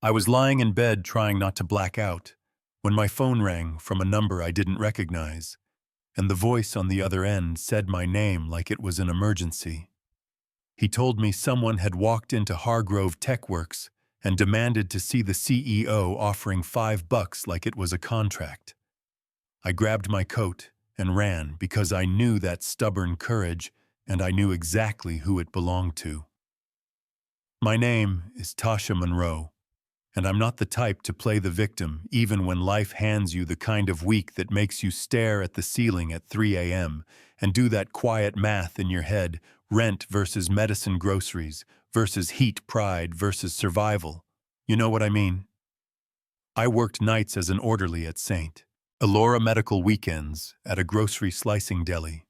I was lying in bed trying not to black out when my phone rang from a number I didn't recognize, and the voice on the other end said my name like it was an emergency. He told me someone had walked into Hargrove Techworks and demanded to see the CEO, offering $5 like it was a contract. I grabbed my coat and ran because I knew that stubborn courage, and I knew exactly who it belonged to. My name is Tasha Monroe, and I'm not the type to play the victim even when life hands you the kind of week that makes you stare at the ceiling at 3 a.m. and do that quiet math in your head: rent versus medicine, groceries versus heat, pride versus survival. You know what I mean? I worked nights as an orderly at St. Elora Medical, weekends at a grocery slicing deli.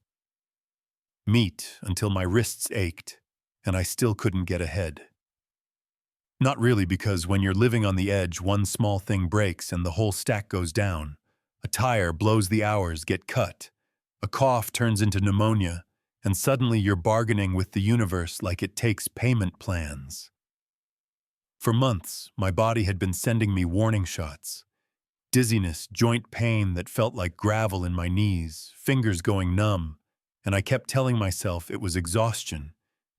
Meat until my wrists ached, and I still couldn't get ahead. Not really, because when you're living on the edge, one small thing breaks and the whole stack goes down. A tire blows, the hours get cut. A cough turns into pneumonia, and suddenly you're bargaining with the universe like it takes payment plans. For months, my body had been sending me warning shots. Dizziness, joint pain that felt like gravel in my knees, fingers going numb, and I kept telling myself it was exhaustion,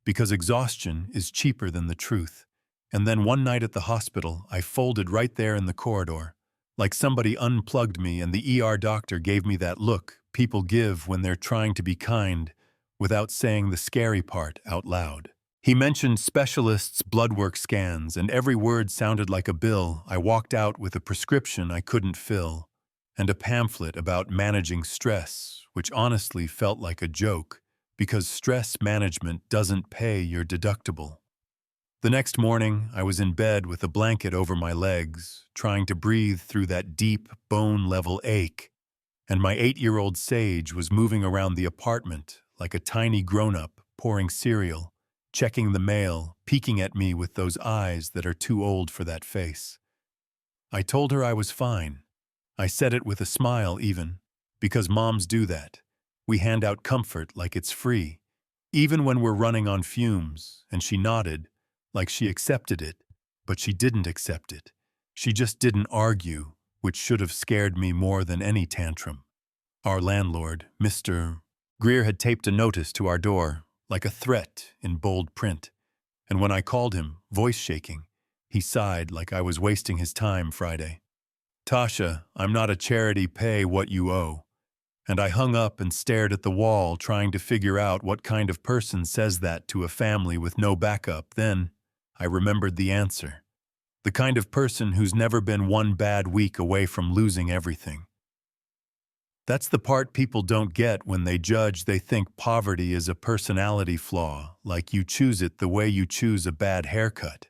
because exhaustion is cheaper than the truth. And then one night at the hospital, I folded right there in the corridor, like somebody unplugged me, and the ER doctor gave me that look people give when they're trying to be kind without saying the scary part out loud. He mentioned specialists' bloodwork scans, and every word sounded like a bill. I walked out with a prescription I couldn't fill, and a pamphlet about managing stress, which honestly felt like a joke, because stress management doesn't pay your deductible. The next morning, I was in bed with a blanket over my legs, trying to breathe through that deep, bone-level ache, and my 8-year-old Sage was moving around the apartment like a tiny grown-up, pouring cereal, checking the mail, peeking at me with those eyes that are too old for that face. I told her I was fine. I said it with a smile even, because moms do that. We hand out comfort like it's free, even when we're running on fumes, and she nodded, like she accepted it, but she didn't accept it. She just didn't argue, which should have scared me more than any tantrum. Our landlord, Mr. Greer, had taped a notice to our door, like a threat in bold print, and when I called him, voice shaking, he sighed like I was wasting his time Friday. "Tasha, I'm not a charity, pay what you owe." And I hung up and stared at the wall, trying to figure out what kind of person says that to a family with no backup. Then I remembered the answer. The kind of person who's never been one bad week away from losing everything. That's the part people don't get when they judge. They think poverty is a personality flaw, like you choose it the way you choose a bad haircut.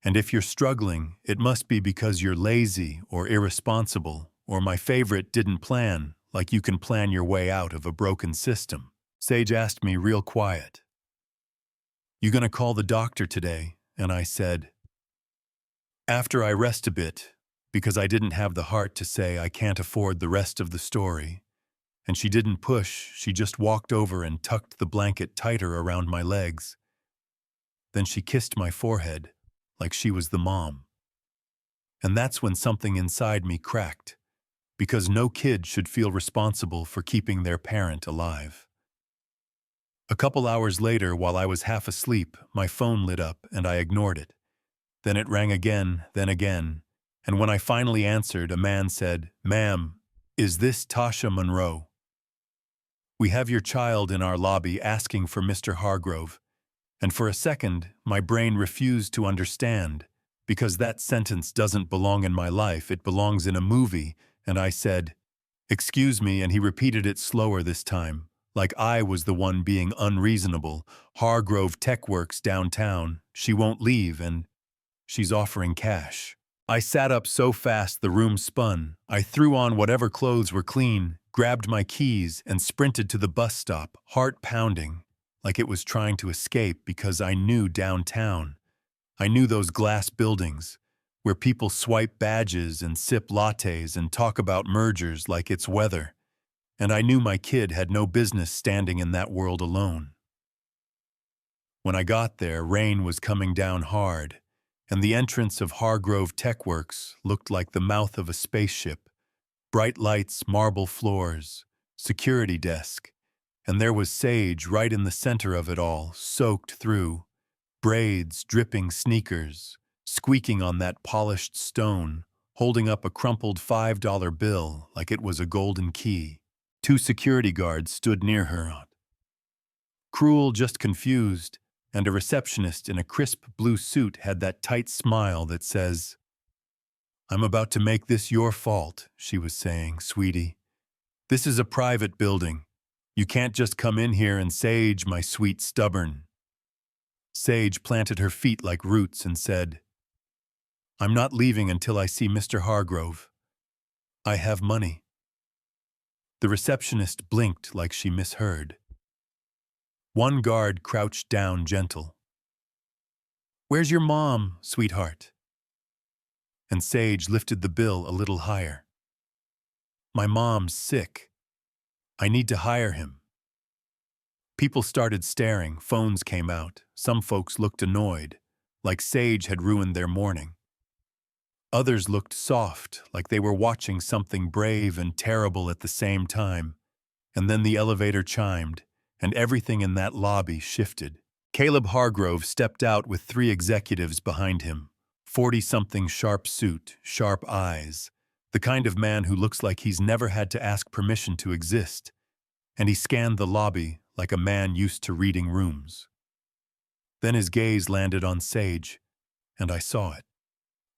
And if you're struggling, it must be because you're lazy or irresponsible, or my favorite, didn't plan, like you can plan your way out of a broken system. Sage asked me real quiet, "You gonna call the doctor today?" And I said, "After I rest a bit," because I didn't have the heart to say I can't afford the rest of the story. And she didn't push, she just walked over and tucked the blanket tighter around my legs. Then she kissed my forehead, like she was the mom. And that's when something inside me cracked, because no kid should feel responsible for keeping their parent alive. A couple hours later, while I was half asleep, my phone lit up and I ignored it. Then it rang again, then again, and when I finally answered, a man said, "Ma'am, is this Tasha Monroe? We have your child in our lobby asking for Mr. Hargrove." And for a second, my brain refused to understand, because that sentence doesn't belong in my life, it belongs in a movie, and I said, "Excuse me," and he repeated it slower this time, like I was the one being unreasonable. "Hargrove Techworks downtown. She won't leave, and she's offering cash." I sat up so fast the room spun. I threw on whatever clothes were clean, grabbed my keys, and sprinted to the bus stop, heart pounding, like it was trying to escape, because I knew downtown. I knew those glass buildings, where people swipe badges and sip lattes and talk about mergers like it's weather. And I knew my kid had no business standing in that world alone. When I got there, rain was coming down hard, and the entrance of Hargrove Techworks looked like the mouth of a spaceship. Bright lights, marble floors, security desk, and there was Sage right in the center of it all, soaked through, braids, dripping sneakers, squeaking on that polished stone, holding up a crumpled $5 bill like it was a golden key. Two security guards stood near her. Cruel, just confused, and a receptionist in a crisp blue suit had that tight smile that says, "I'm about to make this your fault," she was saying, "sweetie. This is a private building. You can't just come in here and Sage, my sweet stubborn." Sage planted her feet like roots and said, "I'm not leaving until I see Mr. Hargrove. I have money." The receptionist blinked like she misheard. One guard crouched down gentle. "Where's your mom, sweetheart?" And Sage lifted the bill a little higher. "My mom's sick. I need to hire him." People started staring, phones came out. Some folks looked annoyed, like Sage had ruined their morning. Others looked soft, like they were watching something brave and terrible at the same time. And then the elevator chimed, and everything in that lobby shifted. Caleb Hargrove stepped out with 3 executives behind him, 40-something, sharp suit, sharp eyes, the kind of man who looks like he's never had to ask permission to exist. And he scanned the lobby like a man used to reading rooms. Then his gaze landed on Sage, and I saw it.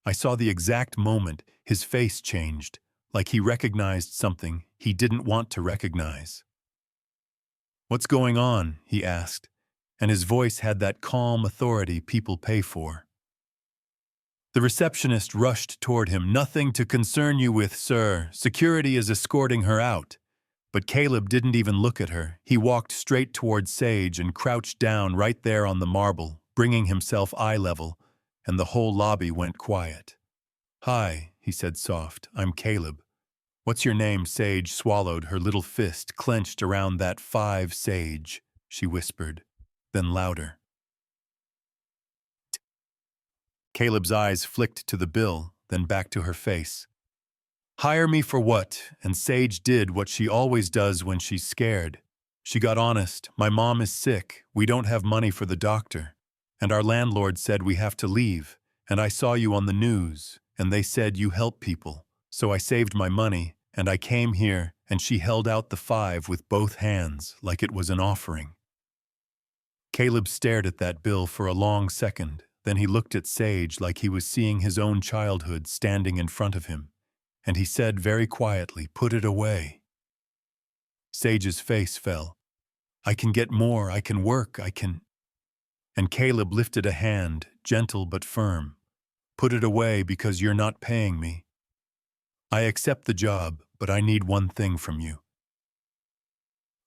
I saw the exact moment his face changed, like he recognized something he didn't want to recognize. "What's going on?" he asked, and his voice had that calm authority people pay for. The receptionist rushed toward him. "Nothing to concern you with, sir. Security is escorting her out." But Caleb didn't even look at her. He walked straight toward Sage and crouched down right there on the marble, bringing himself eye level, and the whole lobby went quiet. "Hi," he said soft. "I'm Caleb." "What's your name?" Sage swallowed, her little fist clenched around that 5 Sage, she whispered, then louder. Caleb's eyes flicked to the bill, then back to her face. "Hire me for what?" And Sage did what she always does when she's scared. She got honest. "My mom is sick. We don't have money for the doctor. And our landlord said we have to leave. And I saw you on the news, and they said you help people. So I saved my money, and I came here," and she held out the 5 with both hands, like it was an offering. Caleb stared at that bill for a long second. Then he looked at Sage like he was seeing his own childhood standing in front of him. And he said very quietly, "Put it away." Sage's face fell. "I can get more, I can work, I can—" And Caleb lifted a hand, gentle but firm. "Put it away because you're not paying me. I accept the job, but I need one thing from you."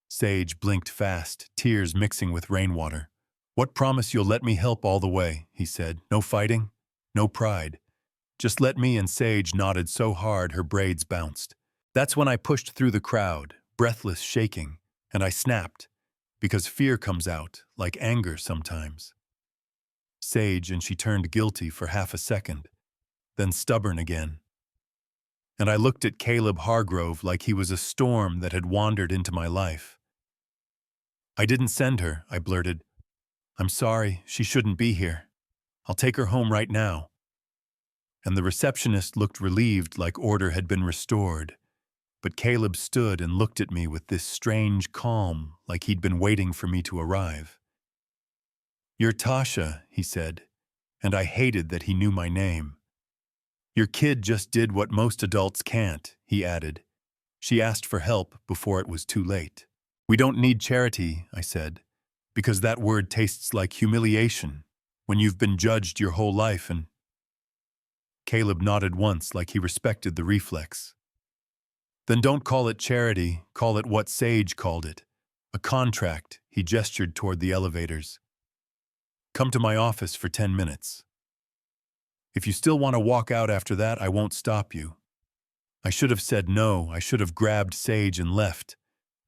Sage blinked fast, tears mixing with rainwater. "What promise you'll let me help all the way?" he said. "No fighting, no pride. Just let me." And Sage nodded so hard her braids bounced. That's when I pushed through the crowd, breathless, shaking, and I snapped, because fear comes out, like anger sometimes. Sage, and she turned guilty for half a second, then stubborn again. And I looked at Caleb Hargrove like he was a storm that had wandered into my life. "I didn't send her," I blurted. "I'm sorry, she shouldn't be here. I'll take her home right now." And the receptionist looked relieved, like order had been restored. But Caleb stood and looked at me with this strange calm, like he'd been waiting for me to arrive. "You're Tasha," he said, and I hated that he knew my name. "Your kid just did what most adults can't," he added. "She asked for help before it was too late." "We don't need charity," I said, "because that word tastes like humiliation when you've been judged your whole life." And Caleb nodded once like he respected the reflex. "Then don't call it charity, call it what Sage called it. A contract." He gestured toward the elevators. "Come to my office for 10 minutes. If you still want to walk out after that, I won't stop you." I should have said no. I should have grabbed Sage and left.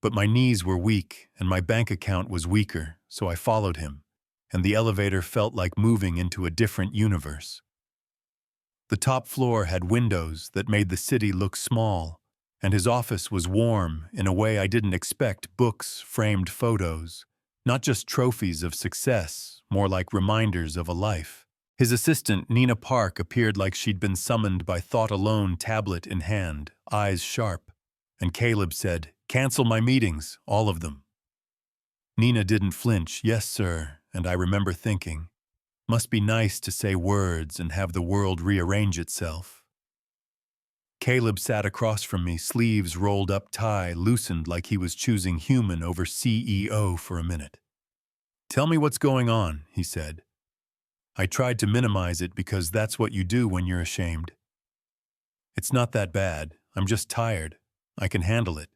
But my knees were weak, and my bank account was weaker, so I followed him, and the elevator felt like moving into a different universe. The top floor had windows that made the city look small, and his office was warm in a way I didn't expect. Books framed photos, not just trophies of success, more like reminders of a life. His assistant, Nina Park, appeared like she'd been summoned by thought alone, tablet in hand, eyes sharp. And Caleb said, "Cancel my meetings, all of them." Nina didn't flinch. "Yes, sir," and I remember thinking, must be nice to say words and have the world rearrange itself. Caleb sat across from me, sleeves rolled up, tie loosened like he was choosing human over CEO for a minute. "Tell me what's going on," he said. I tried to minimize it because that's what you do when you're ashamed. "It's not that bad. I'm just tired. I can handle it."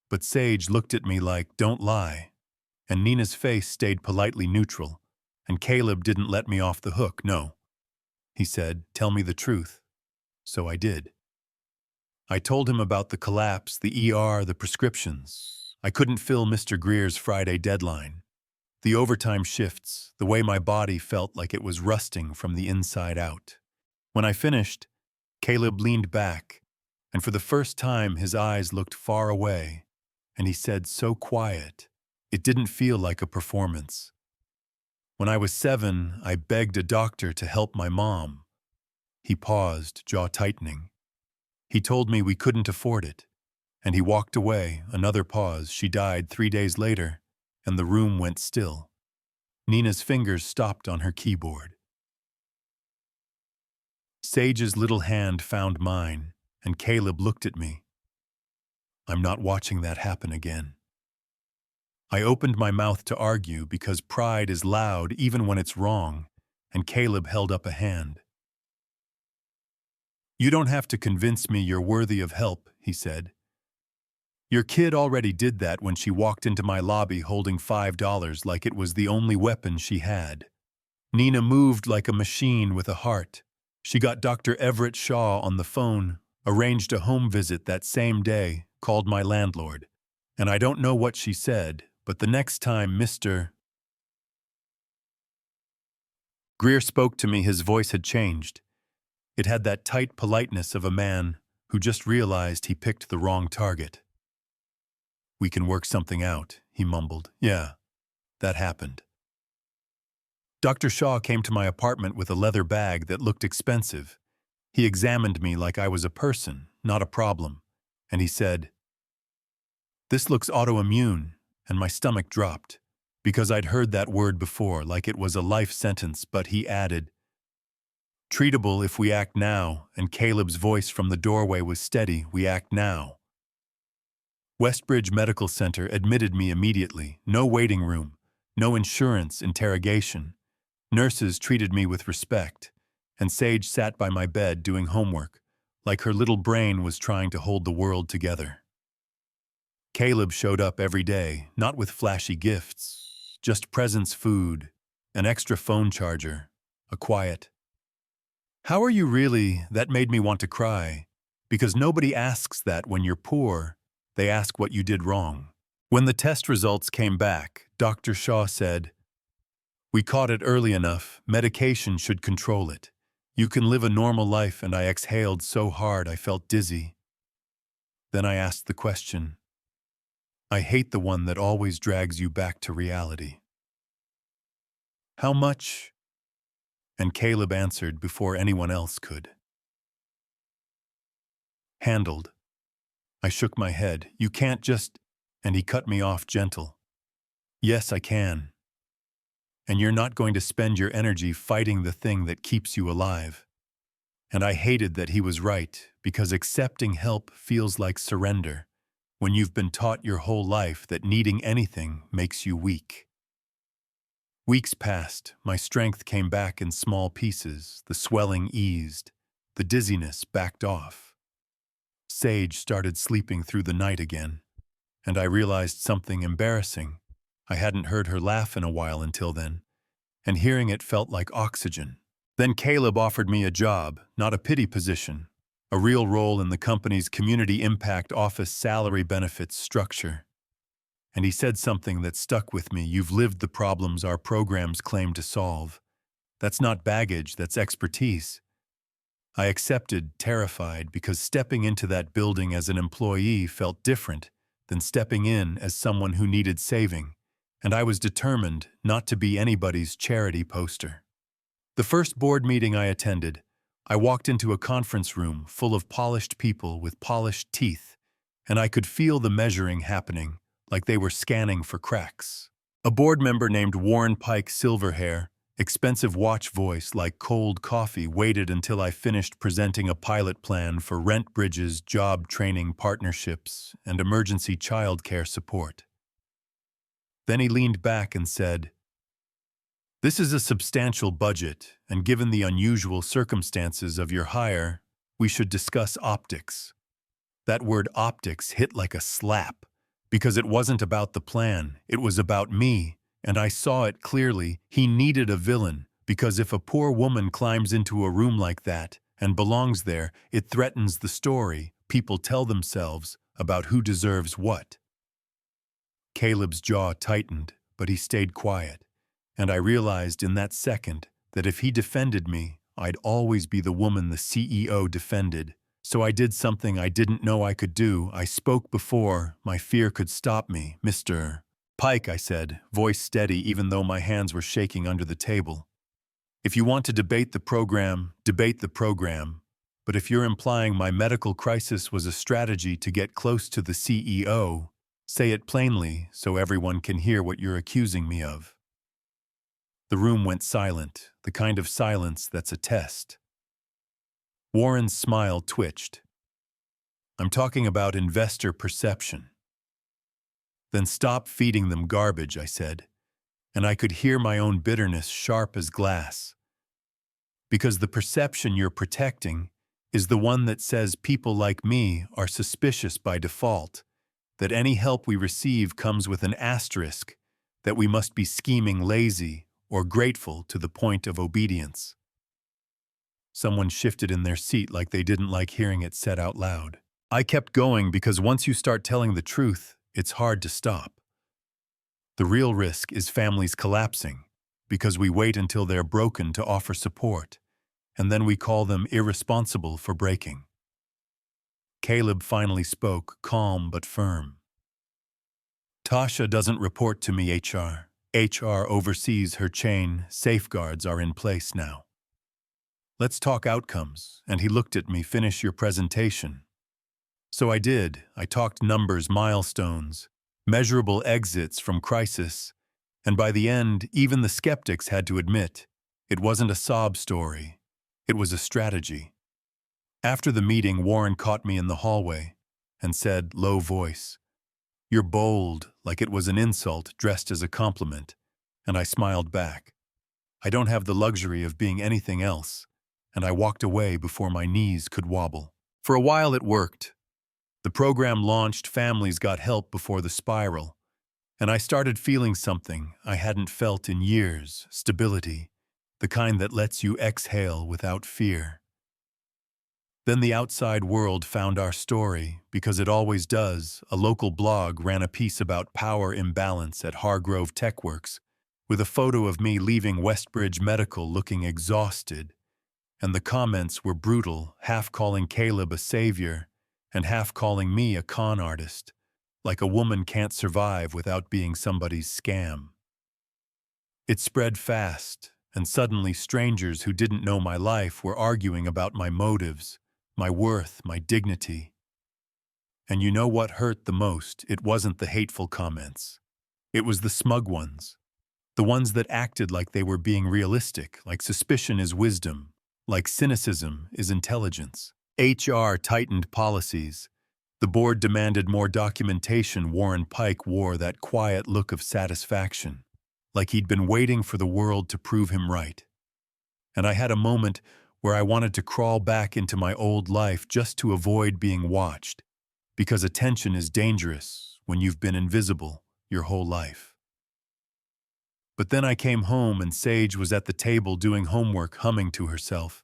But Sage looked at me like, "Don't lie." And Nina's face stayed politely neutral, and Caleb didn't let me off the hook. "No," he said, "tell me the truth." So I did. I told him about the collapse, the ER, the prescriptions. I couldn't fill Mr. Greer's Friday deadline. The overtime shifts, the way my body felt like it was rusting from the inside out. When I finished, Caleb leaned back, and for the first time his eyes looked far away, and he said so quiet, it didn't feel like a performance. "When I was 7, I begged a doctor to help my mom." He paused, jaw tightening. "He told me we couldn't afford it." And he walked away. Another pause. "She died 3 days later," and the room went still. Nina's fingers stopped on her keyboard. Sage's little hand found mine, and Caleb looked at me. "I'm not watching that happen again." I opened my mouth to argue because pride is loud even when it's wrong, and Caleb held up a hand. "You don't have to convince me you're worthy of help," he said. "Your kid already did that when she walked into my lobby holding $5 like it was the only weapon she had." Nina moved like a machine with a heart. She got Dr. Everett Shaw on the phone, arranged a home visit that same day, called my landlord. And I don't know what she said, but the next time Mr. Greer spoke to me, his voice had changed. It had that tight politeness of a man who just realized he picked the wrong target. "We can work something out," he mumbled. "Yeah, that happened." Dr. Shaw came to my apartment with a leather bag that looked expensive. He examined me like I was a person, not a problem, and he said, "This looks autoimmune," and my stomach dropped, because I'd heard that word before, like it was a life sentence, but he added, "Treatable if we act now," and Caleb's voice from the doorway was steady, "We act now." Westbridge Medical Center admitted me immediately. No waiting room, no insurance interrogation. Nurses treated me with respect, and Sage sat by my bed doing homework, like her little brain was trying to hold the world together. Caleb showed up every day, not with flashy gifts, just presents, food, an extra phone charger, a quiet, "How are you really?" That made me want to cry, because nobody asks that when you're poor. They ask what you did wrong. When the test results came back, Dr. Shaw said, "We caught it early enough. Medication should control it. You can live a normal life," and I exhaled so hard I felt dizzy. Then I asked the question. I hate the one that always drags you back to reality. "How much?" And Caleb answered before anyone else could. "Handled." I shook my head. "You can't just..." And he cut me off gentle. "Yes, I can. And you're not going to spend your energy fighting the thing that keeps you alive." And I hated that he was right, because accepting help feels like surrender, when you've been taught your whole life that needing anything makes you weak. Weeks passed. My strength came back in small pieces. The swelling eased. The dizziness backed off. Sage started sleeping through the night again, and I realized something embarrassing. I hadn't heard her laugh in a while until then, and hearing it felt like oxygen. Then Caleb offered me a job, not a pity position, a real role in the company's community impact office salary benefits structure. And he said something that stuck with me. "You've lived the problems our programs claim to solve. That's not baggage, that's expertise." I accepted, terrified, because stepping into that building as an employee felt different than stepping in as someone who needed saving, and I was determined not to be anybody's charity poster. The first board meeting I attended, I walked into a conference room full of polished people with polished teeth, and I could feel the measuring happening, like they were scanning for cracks. A board member named Warren Pike, silver hair, expensive watch voice like cold coffee, waited until I finished presenting a pilot plan for rent bridges, job training partnerships, and emergency child care support. Then he leaned back and said, "This is a substantial budget, and given the unusual circumstances of your hire, we should discuss optics." That word optics hit like a slap, because it wasn't about the plan, it was about me, and I saw it clearly. He needed a villain, because if a poor woman climbs into a room like that and belongs there, it threatens the story people tell themselves about who deserves what. Caleb's jaw tightened, but he stayed quiet, and I realized in that second that if he defended me, I'd always be the woman the CEO defended. So I did something I didn't know I could do. I spoke before my fear could stop me. "Mr. Pike," I said, voice steady even though my hands were shaking under the table. "If you want to debate the program, debate the program. But if you're implying my medical crisis was a strategy to get close to the CEO, say it plainly so everyone can hear what you're accusing me of." The room went silent, the kind of silence that's a test. Warren's smile twitched. "I'm talking about investor perception." "Then stop feeding them garbage," I said, and I could hear my own bitterness sharp as glass. "Because the perception you're protecting is the one that says people like me are suspicious by default, that any help we receive comes with an asterisk, that we must be scheming, lazy, or grateful to the point of obedience." Someone shifted in their seat like they didn't like hearing it said out loud. I kept going because once you start telling the truth, it's hard to stop. The real risk is families collapsing because we wait until they're broken to offer support, and then we call them irresponsible for breaking. Caleb finally spoke, calm but firm. "Tasha doesn't report to me, HR. HR oversees her chain. Safeguards are in place now. Let's talk outcomes." And he looked at me. "Finish your presentation." So I did. I talked numbers, milestones, measurable exits from crisis, and by the end, even the skeptics had to admit it wasn't a sob story. It was a strategy. After the meeting, Warren caught me in the hallway and said, low voice, "You're bold," like it was an insult dressed as a compliment, and I smiled back. I don't have the luxury of being anything else, and I walked away before my knees could wobble. For a while it worked. The program launched, families got help before the spiral, and I started feeling something I hadn't felt in years, stability, the kind that lets you exhale without fear. Then the outside world found our story, because it always does. A local blog ran a piece about power imbalance at Hargrove TechWorks, with a photo of me leaving Westbridge Medical looking exhausted, and the comments were brutal, half calling Caleb a savior and half calling me a con artist, like a woman can't survive without being somebody's scam. It spread fast, and suddenly strangers who didn't know my life were arguing about my motives, my worth, my dignity. And you know what hurt the most? It wasn't the hateful comments. It was the smug ones. The ones that acted like they were being realistic, like suspicion is wisdom, like cynicism is intelligence. HR tightened policies. The board demanded more documentation. Warren Pike wore that quiet look of satisfaction, like he'd been waiting for the world to prove him right. And I had a moment where I wanted to crawl back into my old life just to avoid being watched, because attention is dangerous when you've been invisible your whole life. But then I came home and Sage was at the table doing homework, humming to herself,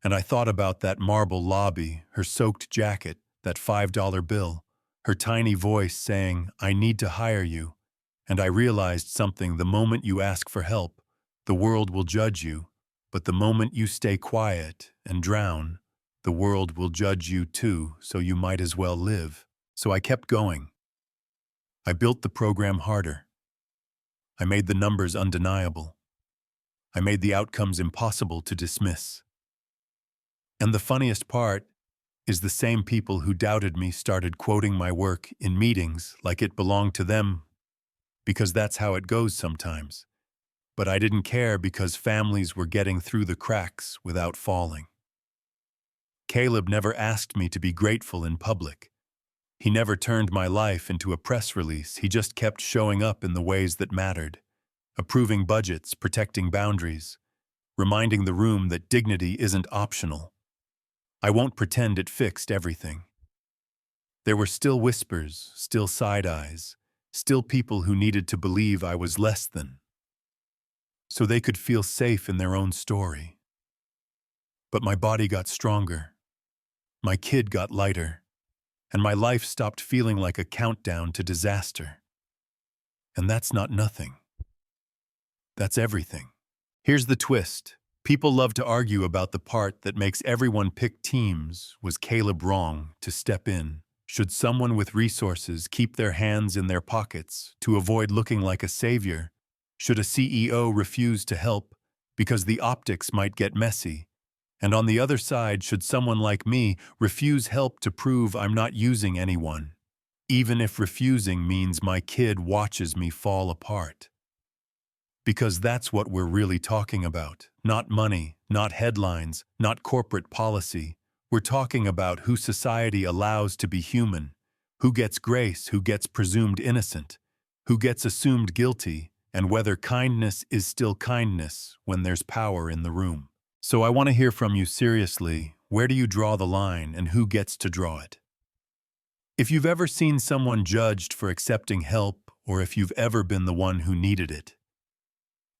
and I thought about that marble lobby, her soaked jacket, that $5 bill, her tiny voice saying, "I need to hire you," and I realized something. The moment you ask for help, the world will judge you, but the moment you stay quiet and drown, The world will judge you too, so you might as well live. So I kept going. I built the program harder. I made the numbers undeniable. I made the outcomes impossible to dismiss. And the funniest part is the same people who doubted me started quoting my work in meetings like it belonged to them, because that's how it goes sometimes. But I didn't care because families were getting through the cracks without falling. Caleb never asked me to be grateful in public. He never turned my life into a press release. He just kept showing up in the ways that mattered, approving budgets, protecting boundaries, reminding the room that dignity isn't optional. I won't pretend it fixed everything. There were still whispers, still side eyes, still people who needed to believe I was less than, so they could feel safe in their own story. But my body got stronger, my kid got lighter, and my life stopped feeling like a countdown to disaster. And that's not nothing. That's everything. Here's the twist. People love to argue about the part that makes everyone pick teams. Was Caleb wrong to step in? Should someone with resources keep their hands in their pockets to avoid looking like a savior? Should a CEO refuse to help because the optics might get messy? And on the other side, should someone like me refuse help to prove I'm not using anyone, even if refusing means my kid watches me fall apart? Because that's what we're really talking about. Not money, not headlines, not corporate policy. We're talking about who society allows to be human, who gets grace, who gets presumed innocent, who gets assumed guilty, and whether kindness is still kindness when there's power in the room. So I want to hear from you seriously. Where do you draw the line and who gets to draw it? If you've ever seen someone judged for accepting help, or if you've ever been the one who needed it,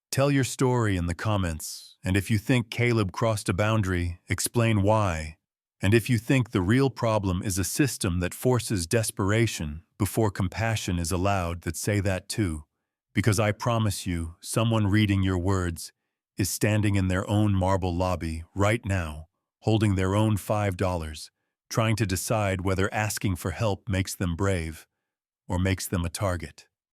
tell your story in the comments, and if you think Caleb crossed a boundary, explain why. And if you think the real problem is a system that forces desperation before compassion is allowed, then say that too. Because I promise you, someone reading your words is standing in their own marble lobby right now, holding their own $5, trying to decide whether asking for help makes them brave or makes them a target.